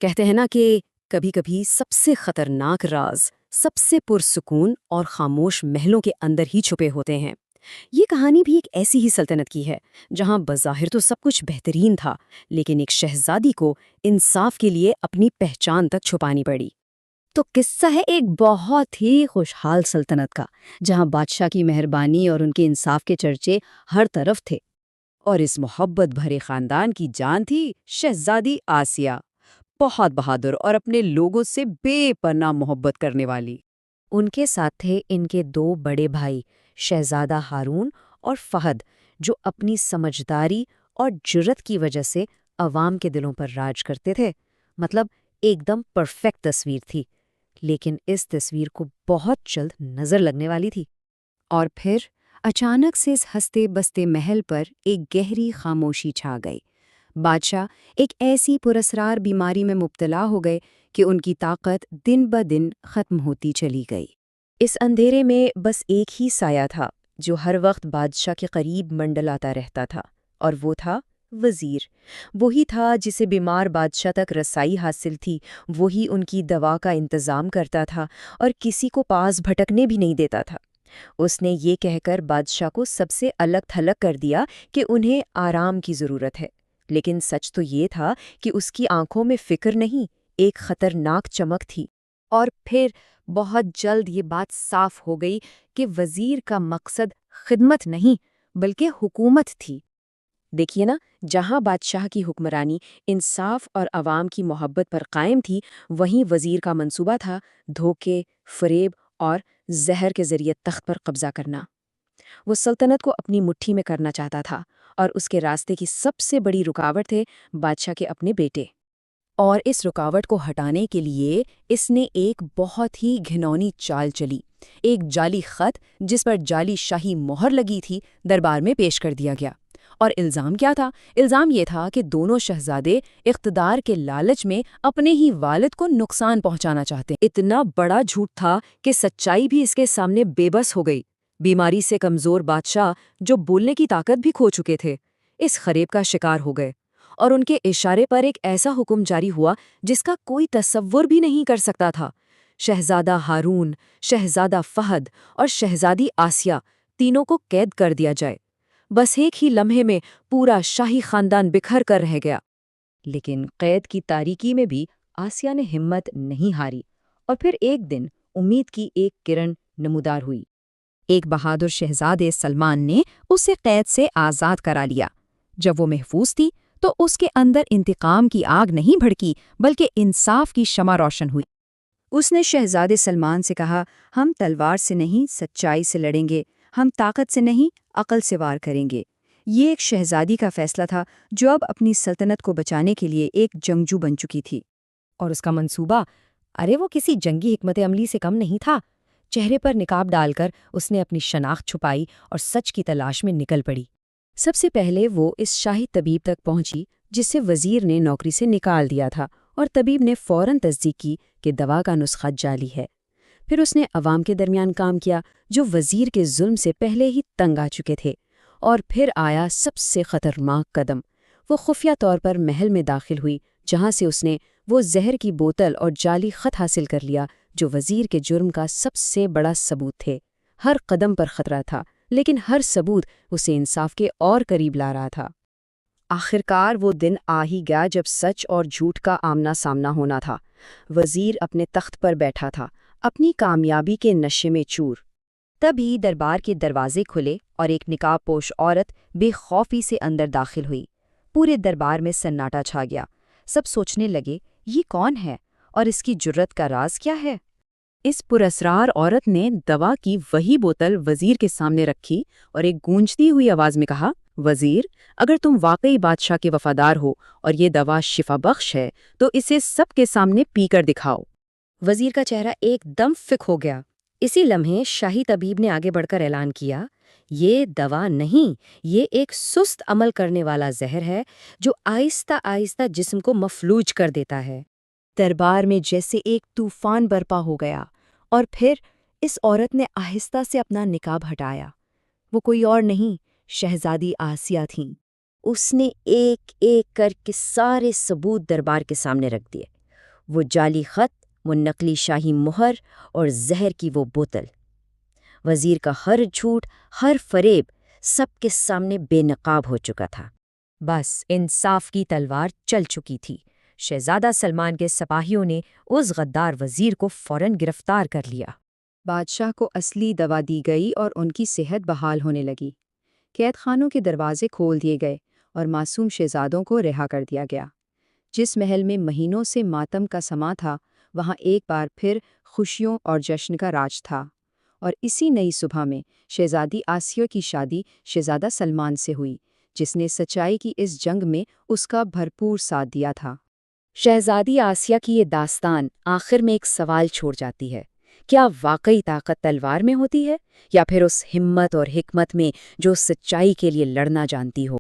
کہتے ہیں نا کہ کبھی کبھی سب سے خطرناک راز سب سے پرسکون اور خاموش محلوں کے اندر ہی چھپے ہوتے ہیں۔ یہ کہانی بھی ایک ایسی ہی سلطنت کی ہے جہاں بظاہر تو سب کچھ بہترین تھا، لیکن ایک شہزادی کو انصاف کے لیے اپنی پہچان تک چھپانی پڑی۔ تو قصہ ہے ایک بہت ہی خوشحال سلطنت کا، جہاں بادشاہ کی مہربانی اور ان کے انصاف کے چرچے ہر طرف تھے۔ اور اس محبت بھرے خاندان کی جان تھی شہزادی آسیہ، بہت بہادر اور اپنے لوگوں سے بے پناہ محبت کرنے والی۔ ان کے ساتھ تھے ان کے دو بڑے بھائی، شہزادہ ہارون اور فہد، جو اپنی سمجھداری اور جرت کی وجہ سے عوام کے دلوں پر راج کرتے تھے۔ مطلب ایک دم پرفیکٹ تصویر تھی، لیکن اس تصویر کو بہت جلد نظر لگنے والی تھی۔ اور پھر اچانک سے اس ہنستے بستے محل پر ایک گہری خاموشی چھا گئی۔ بادشاہ ایک ایسی پراسرار بیماری میں مبتلا ہو گئے کہ ان کی طاقت دن بدن ختم ہوتی چلی گئی۔ اس اندھیرے میں بس ایک ہی سایہ تھا جو ہر وقت بادشاہ کے قریب منڈلاتا رہتا تھا، اور وہ تھا وزیر۔ وہی تھا جسے بیمار بادشاہ تک رسائی حاصل تھی، وہی ان کی دوا کا انتظام کرتا تھا اور کسی کو پاس بھٹکنے بھی نہیں دیتا تھا۔ اس نے یہ کہہ کر بادشاہ کو سب سے الگ تھلگ کر دیا کہ انہیں آرام کی ضرورت ہے، لیکن سچ تو یہ تھا کہ اس کی آنکھوں میں فکر نہیں، ایک خطرناک چمک تھی۔ اور پھر بہت جلد یہ بات صاف ہو گئی کہ وزیر کا مقصد خدمت نہیں بلکہ حکومت تھی۔ دیکھیے نا، جہاں بادشاہ کی حکمرانی انصاف اور عوام کی محبت پر قائم تھی، وہیں وزیر کا منصوبہ تھا دھوکے، فریب اور زہر کے ذریعے تخت پر قبضہ کرنا۔ وہ سلطنت کو اپنی مٹھی میں کرنا چاہتا تھا، اور اس کے راستے کی سب سے بڑی رکاوٹ تھے بادشاہ کے اپنے بیٹے۔ اور اس رکاوٹ کو ہٹانے کے لیے اس نے ایک بہت ہی گھناؤنی چال چلی۔ ایک جعلی خط جس پر جعلی شاہی مہر لگی تھی دربار میں پیش کر دیا گیا۔ اور الزام کیا تھا؟ الزام یہ تھا کہ دونوں شہزادے اقتدار کے لالچ میں اپنے ہی والد کو نقصان پہنچانا چاہتے ہیں۔ اتنا بڑا جھوٹ تھا کہ سچائی بھی اس کے سامنے بے بس ہو گئی۔ بیماری سے کمزور بادشاہ، جو بولنے کی طاقت بھی کھو چکے تھے، اس فریب کا شکار ہو گئے، اور ان کے اشارے پر ایک ایسا حکم جاری ہوا جس کا کوئی تصور بھی نہیں کر سکتا تھا۔ شہزادہ ہارون، شہزادہ فہد اور شہزادی آسیہ تینوں کو قید کر دیا جائے۔ بس ایک ہی لمحے میں پورا شاہی خاندان بکھر کر رہ گیا۔ لیکن قید کی تاریکی میں بھی آسیہ نے ہمت نہیں ہاری، اور پھر ایک دن امید کی ایک کرن نمودار ہوئی۔ ایک بہادر شہزادے سلمان نے اسے قید سے آزاد کرا لیا۔ جب وہ محفوظ تھی تو اس کے اندر انتقام کی آگ نہیں بھڑکی، بلکہ انصاف کی شمع روشن ہوئی۔ اس نے شہزادے سلمان سے کہا، ہم تلوار سے نہیں سچائی سے لڑیں گے، ہم طاقت سے نہیں عقل سے وار کریں گے۔ یہ ایک شہزادی کا فیصلہ تھا جو اب اپنی سلطنت کو بچانے کے لیے ایک جنگجو بن چکی تھی۔ اور اس کا منصوبہ، ارے وہ کسی جنگی حکمت عملی سے کم نہیں تھا۔ چہرے پر نقاب ڈال کر اس نے اپنی شناخت چھپائی اور سچ کی تلاش میں نکل پڑی۔ سب سے پہلے وہ اس شاہی طبیب تک پہنچی جسے وزیر نے نوکری سے نکال دیا تھا، اور طبیب نے فوراً تصدیق کی کہ دوا کا نسخہ جعلی ہے۔ پھر اس نے عوام کے درمیان کام کیا جو وزیر کے ظلم سے پہلے ہی تنگ آ چکے تھے۔ اور پھر آیا سب سے خطرناک قدم۔ وہ خفیہ طور پر محل میں داخل ہوئی، جہاں سے اس نے وہ زہر کی بوتل اور جعلی خط حاصل کر لیا جو وزیر کے جرم کا سب سے بڑا ثبوت تھے۔ ہر قدم پر خطرہ تھا، لیکن ہر ثبوت اسے انصاف کے اور قریب لا رہا تھا۔ آخرکار وہ دن آ ہی گیا جب سچ اور جھوٹ کا آمنا سامنا ہونا تھا۔ وزیر اپنے تخت پر بیٹھا تھا، اپنی کامیابی کے نشے میں چور۔ تبھی دربار کے دروازے کھلے اور ایک نقاب پوش عورت بے خوفی سے اندر داخل ہوئی۔ پورے دربار میں سناٹا چھا گیا۔ سب سوچنے لگے، یہ کون ہے اور اس کی جرت کا راز کیا ہے؟ اس پراسرار عورت نے دوا کی وہی بوتل وزیر کے سامنے رکھی اور ایک گونجتی ہوئی آواز میں کہا، وزیر، اگر تم واقعی بادشاہ کے وفادار ہو اور یہ دوا شفا بخش ہے تو اسے سب کے سامنے پی کر دکھاؤ۔ وزیر کا چہرہ ایک دم فک ہو گیا۔ اسی لمحے شاہی طبیب نے آگے بڑھ کر اعلان کیا، یہ دوا نہیں، یہ ایک سست عمل کرنے والا زہر ہے جو آہستہ آہستہ جسم کو مفلوج کر دیتا ہے۔ دربار میں جیسے ایک طوفان برپا ہو گیا، اور پھر اس عورت نے آہستہ سے اپنا نقاب ہٹایا۔ وہ کوئی اور نہیں، شہزادی آسیہ تھیں۔ اس نے ایک ایک کر کے سارے ثبوت دربار کے سامنے رکھ دیے۔ وہ جعلی خط، وہ نقلی شاہی مہر اور زہر کی وہ بوتل۔ وزیر کا ہر جھوٹ، ہر فریب سب کے سامنے بے نقاب ہو چکا تھا۔ بس انصاف کی تلوار چل چکی تھی۔ شہزادہ سلمان کے سپاہیوں نے اس غدار وزیر کو فوراً گرفتار کر لیا۔ بادشاہ کو اصلی دوا دی گئی اور ان کی صحت بحال ہونے لگی۔ قید خانوں کے دروازے کھول دیے گئے اور معصوم شہزادوں کو رہا کر دیا گیا۔ جس محل میں مہینوں سے ماتم کا سما تھا، وہاں ایک بار پھر خوشیوں اور جشن کا راج تھا۔ اور اسی نئی صبح میں شہزادی آسیہ کی شادی شہزادہ سلمان سے ہوئی، جس نے سچائی کی اس جنگ میں اس کا بھرپور ساتھ دیا تھا۔ شہزادی آسیہ کی یہ داستان آخر میں ایک سوال چھوڑ جاتی ہے۔ کیا واقعی طاقت تلوار میں ہوتی ہے، یا پھر اس ہمت اور حکمت میں جو سچائی کے لیے لڑنا جانتی ہو؟